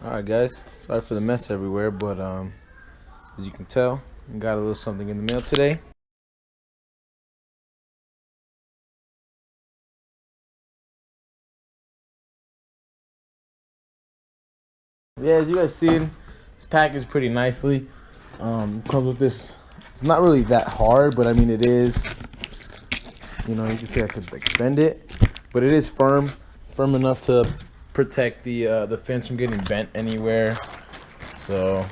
Alright guys, sorry for the mess everywhere, but as you can tell, we got a little something in the mail today. Yeah, as you guys seen, it's packaged pretty nicely. Comes with this. It's not really that hard, but I mean it is. You know, you can see I could like bend it, but it is firm enough to protect the fins from getting bent anywhere. So,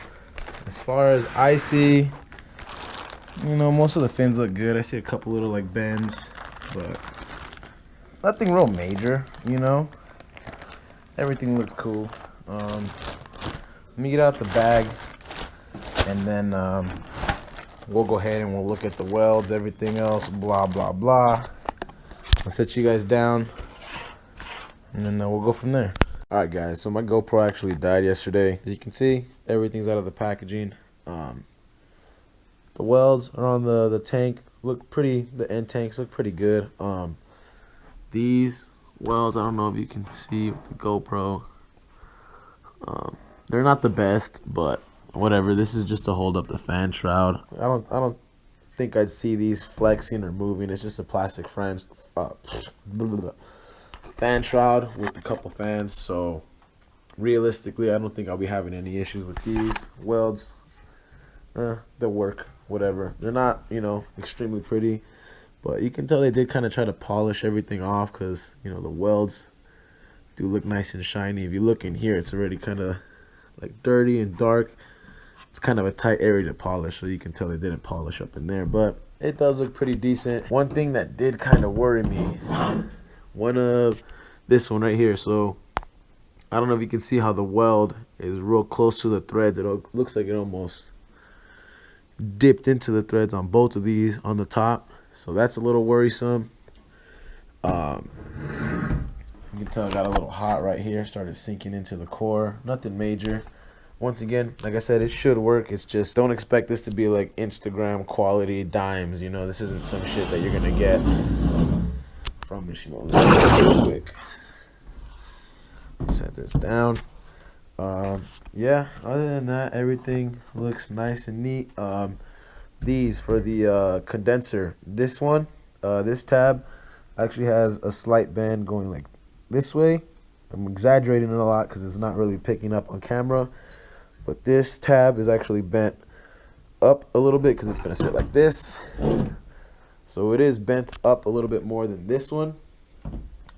as far as I see, you know, most of the fins look good. I see a couple little like bends, but nothing real major. You know, everything looks cool. Let me get out the bag, and then we'll go ahead and we'll look at the welds, everything else, blah blah blah. I'll set you guys down, and then we'll go from there. All right, guys. So my GoPro actually died yesterday. As you can see, everything's out of the packaging. The welds are on the tank. Look pretty. The end tanks look pretty good. These welds, I don't know if you can see with the GoPro. They're not the best, but whatever. This is just to hold up the fan shroud. I don't think I'd see these flexing or moving. It's just a plastic fan shroud with a couple fans. So realistically, I don't think I'll be having any issues with these welds. They'll work. Whatever. They're not, you know, extremely pretty, but you can tell they did kind of try to polish everything off because, you know, the welds do look nice and shiny. If you look in here, it's already kind of like dirty and dark. It's kind of a tight area to polish, so you can tell they didn't polish up in there, but it does look pretty decent. One thing that did kind of worry me, this one right here. So I don't know if you can see how the weld is real close to the threads. It looks like it almost dipped into the threads on both of these on the top, so that's a little worrisome. You can tell it got a little hot right here, started sinking into the core. Nothing major. Once again, like I said, it should work. It's just don't expect this to be like Instagram quality dimes. You know, this isn't some shit that you're gonna get from Mishimoto. Real quick, set this down. Yeah, other than that, everything looks nice and neat. These for the condenser, this one, this tab actually has a slight bend going like this way. I'm exaggerating it a lot because it's not really picking up on camera, but this tab is actually bent up a little bit because it's going to sit like this. So it is bent up a little bit more than this one.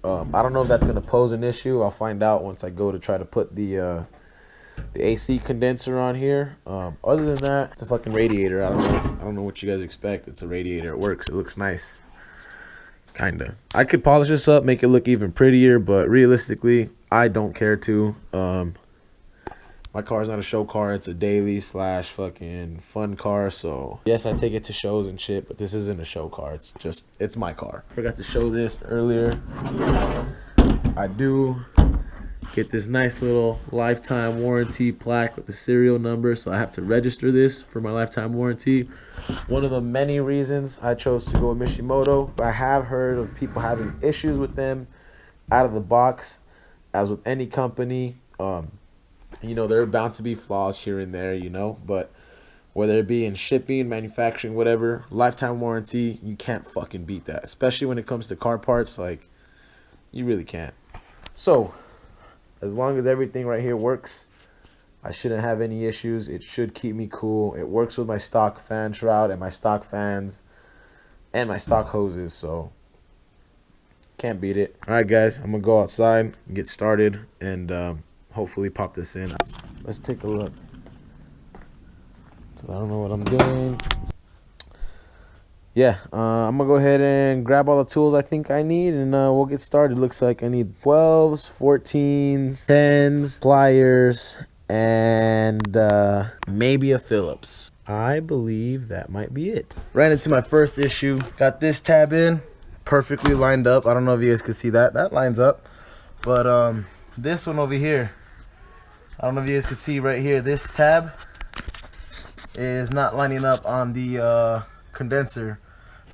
I don't know if that's going to pose an issue. I'll find out once I go to try to put the AC condenser on here. Other than that, it's a fucking radiator. I don't know what you guys expect. It's a radiator. It works. It looks nice. Kinda. I could polish this up, make it look even prettier, but realistically, I don't care to. My car is not a show car. It's a daily / fucking fun car. So yes, I take it to shows and shit, but this isn't a show car. It's my car. Forgot to show this earlier. I do get this nice little lifetime warranty plaque with the serial number, so I have to register this for my lifetime warranty. One of the many reasons I chose to go with Mishimoto. I have heard of people having issues with them out of the box, as with any company. You know, there are bound to be flaws here and there, you know, but whether it be in shipping, manufacturing, whatever, lifetime warranty, you can't fucking beat that, especially when it comes to car parts. Like, you really can't. So as long as everything right here works, I shouldn't have any issues. It should keep me cool. It works with my stock fan shroud and my stock fans and my stock hoses, so can't beat it. All right, guys, I'm gonna go outside and get started and hopefully pop this in. Let's take a look. I don't know what I'm doing. Yeah, I'm gonna go ahead and grab all the tools I think I need, and we'll get started. Looks like I need 12s, 14s, 10s, pliers, and maybe a Phillips. I believe that might be it. Ran into my first issue. Got this tab in, perfectly lined up. I don't know if you guys can see that. That lines up. But this one over here, I don't know if you guys can see right here. This tab is not lining up on the condenser.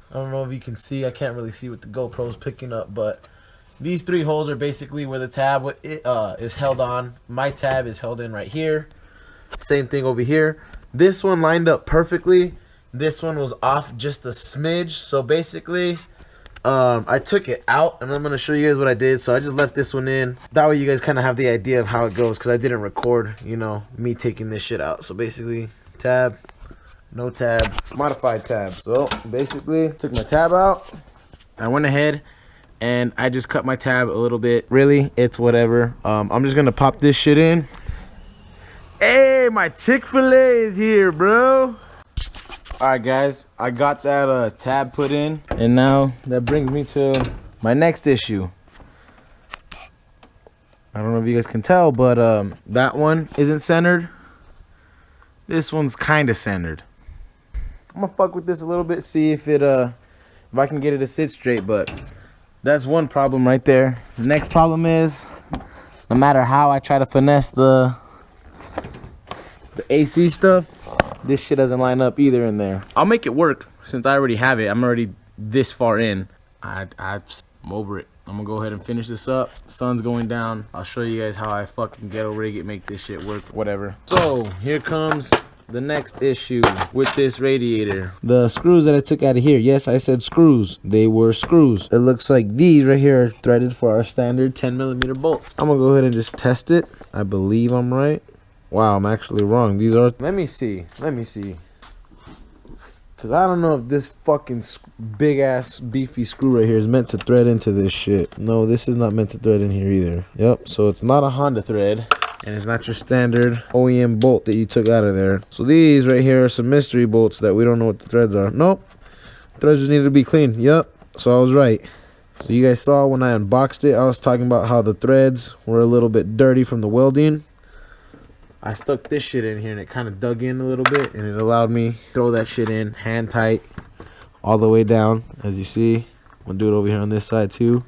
I don't know if you can see. I can't really see what the GoPro's picking up, but These 3 holes are basically where the tab is held on. My tab is held in right here. Same thing over here. This one lined up perfectly. This one was off just a smidge. So basically, I took it out, and I'm going to show you guys what I did. So I just left this one in. That way you guys kind of have the idea of how it goes, because I didn't record, you know, me taking this shit out. So basically, tab, no tab, modified tab. So basically, took my tab out. I went ahead and I just cut my tab a little bit. Really, it's whatever. I'm just going to pop this shit in. Hey, my Chick-fil-A is here, bro. Alright guys, I got that tab put in, and now that brings me to my next issue. I don't know if you guys can tell, but that one isn't centered. This one's kind of centered. I'm gonna fuck with this a little bit, see if I can get it to sit straight, but that's one problem right there. The next problem is, no matter how I try to finesse the AC stuff, this shit doesn't line up either in there. I'll make it work since I already have it. I'm already this far in. I'm over it. I'm gonna go ahead and finish this up. Sun's going down. I'll show you guys how I fucking ghetto rig it, make this shit work, whatever. So here comes the next issue with this radiator. The screws that I took out of here, yes, I said screws. They were screws. It looks like these right here are threaded for our standard 10mm bolts. I'm gonna go ahead and just test it. I believe I'm right. Wow, I'm actually wrong. These are... Let me see. Because I don't know if this fucking big-ass beefy screw right here is meant to thread into this shit. No, this is not meant to thread in here either. Yep, so it's not a Honda thread. And it's not your standard OEM bolt that you took out of there. So these right here are some mystery bolts that we don't know what the threads are. Nope. Threads just need to be clean. Yep, so I was right. So you guys saw when I unboxed it, I was talking about how the threads were a little bit dirty from the welding. I stuck this shit in here and it kind of dug in a little bit, and it allowed me to throw that shit in hand tight all the way down, as you see. I'm gonna do it over here on this side too.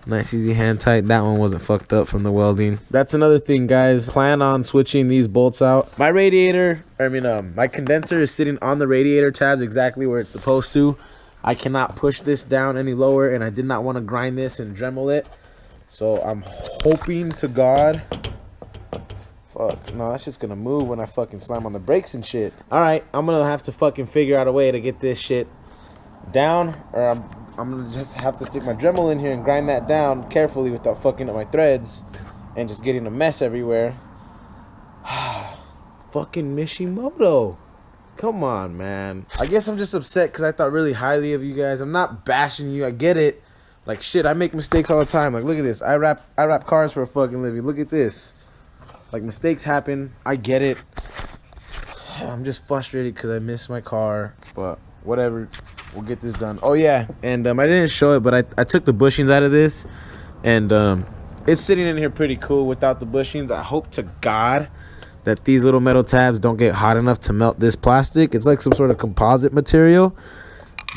Nice easy hand tight. That one wasn't fucked up from the welding. That's another thing, guys. Plan on switching these bolts out. My radiator, my condenser is sitting on the radiator tabs exactly where it's supposed to. I cannot push this down any lower, and I did not want to grind this and Dremel it. So I'm hoping to God... Fuck, no, that's just gonna move when I fucking slam on the brakes and shit. Alright, I'm gonna have to fucking figure out a way to get this shit down, or I'm gonna just have to stick my Dremel in here and grind that down carefully without fucking up my threads and just getting a mess everywhere. Fucking Mishimoto. Come on, man. I guess I'm just upset because I thought really highly of you guys. I'm not bashing you, I get it. Like, shit, I make mistakes all the time. Like, look at this. I wrap cars for a fucking living. Look at this. Like, mistakes happen. I get it. I'm just frustrated because I missed my car. But whatever. We'll get this done. Oh, yeah. And I didn't show it, but I took the bushings out of this. And it's sitting in here pretty cool without the bushings. I hope to God that these little metal tabs don't get hot enough to melt this plastic. It's like some sort of composite material.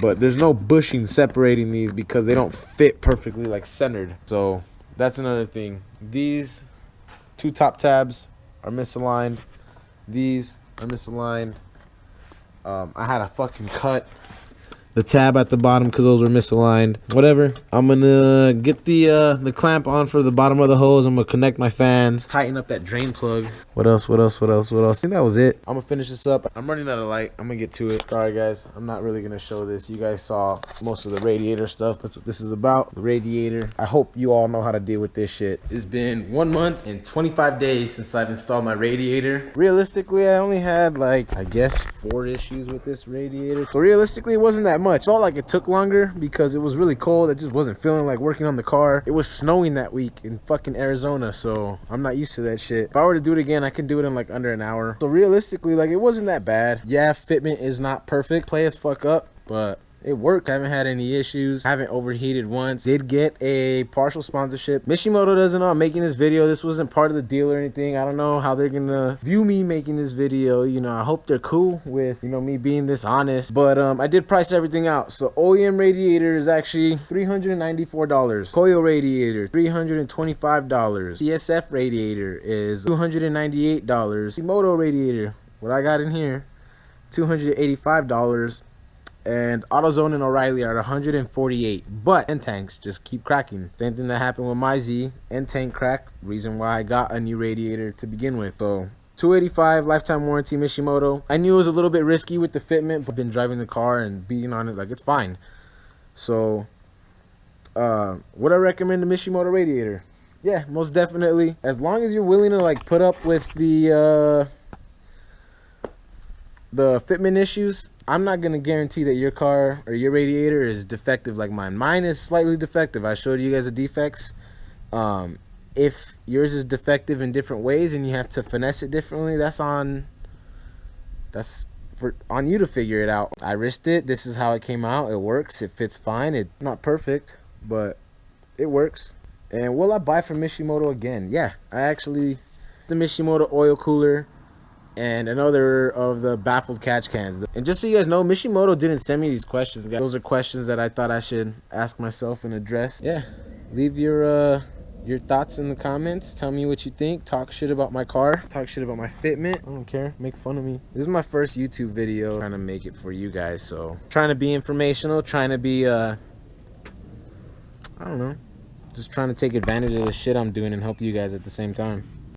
But there's no bushing separating these because they don't fit perfectly, like, centered. So that's another thing. These... 2 top tabs are misaligned. These are misaligned. I had a fucking cut the tab at the bottom because those were misaligned. Whatever. I'm gonna get the clamp on for the bottom of the hose. I'm gonna connect my fans, tighten up that drain plug. What else? I think that was it. I'm gonna finish this up. I'm running out of light. I'm gonna get to it. Sorry guys, I'm not really gonna show this. You guys saw most of the radiator stuff. That's what this is about, the radiator. I hope you all know how to deal with this shit. It's been 1 month and 25 days since I've installed my radiator. Realistically, I only had, like, I guess 4 issues with this radiator. So realistically, it wasn't that much. It felt like it took longer because it was really cold. I just wasn't feeling like working on the car. It was snowing that week in fucking Arizona, so I'm not used to that shit. If I were to do it again, I can do it in like under an hour. So realistically, like, it wasn't that bad. Yeah, fitment is not perfect. Play as fuck up, but it worked. I haven't had any issues. Haven't overheated once. Did get a partial sponsorship. Mishimoto doesn't know I'm making this video. This wasn't part of the deal or anything. I don't know how they're gonna view me making this video. You know, I hope they're cool with, you know, me being this honest. But I did price everything out. So OEM radiator is actually $394. Koyo radiator, $325. CSF radiator is $298. Mishimoto radiator, what I got in here, $285. And AutoZone and O'Reilly are at 148, but end tanks just keep cracking. Same thing that happened with my Z. End tank crack, reason why I got a new radiator to begin with. So $285 lifetime warranty Mishimoto. I knew it was a little bit risky with the fitment, but I've been driving the car and beating on it like it's fine. So would I recommend the Mishimoto radiator? Yeah, most definitely. As long as you're willing to like put up with the fitment issues. I'm not gonna guarantee that your car or your radiator is defective like mine. Mine is slightly defective. I showed you guys the defects. If yours is defective in different ways and you have to finesse it differently, that's on you to figure it out. I risked it. This is how it came out. It works. It fits fine. It's not perfect, but it works. And will I buy from Mishimoto again? Yeah, I actually, the Mishimoto oil cooler and another of the baffled catch cans. And just so you guys know, Mishimoto didn't send me these questions, guys. Those are questions that I thought I should ask myself and address. Yeah, leave your thoughts in the comments. Tell me what you think. Talk shit about my car. Talk shit about my fitment. I don't care. Make fun of me. This is my first YouTube video. I'm trying to make it for you guys, so trying to be informational, trying to be I don't know, just trying to take advantage of the shit I'm doing and help you guys at the same time.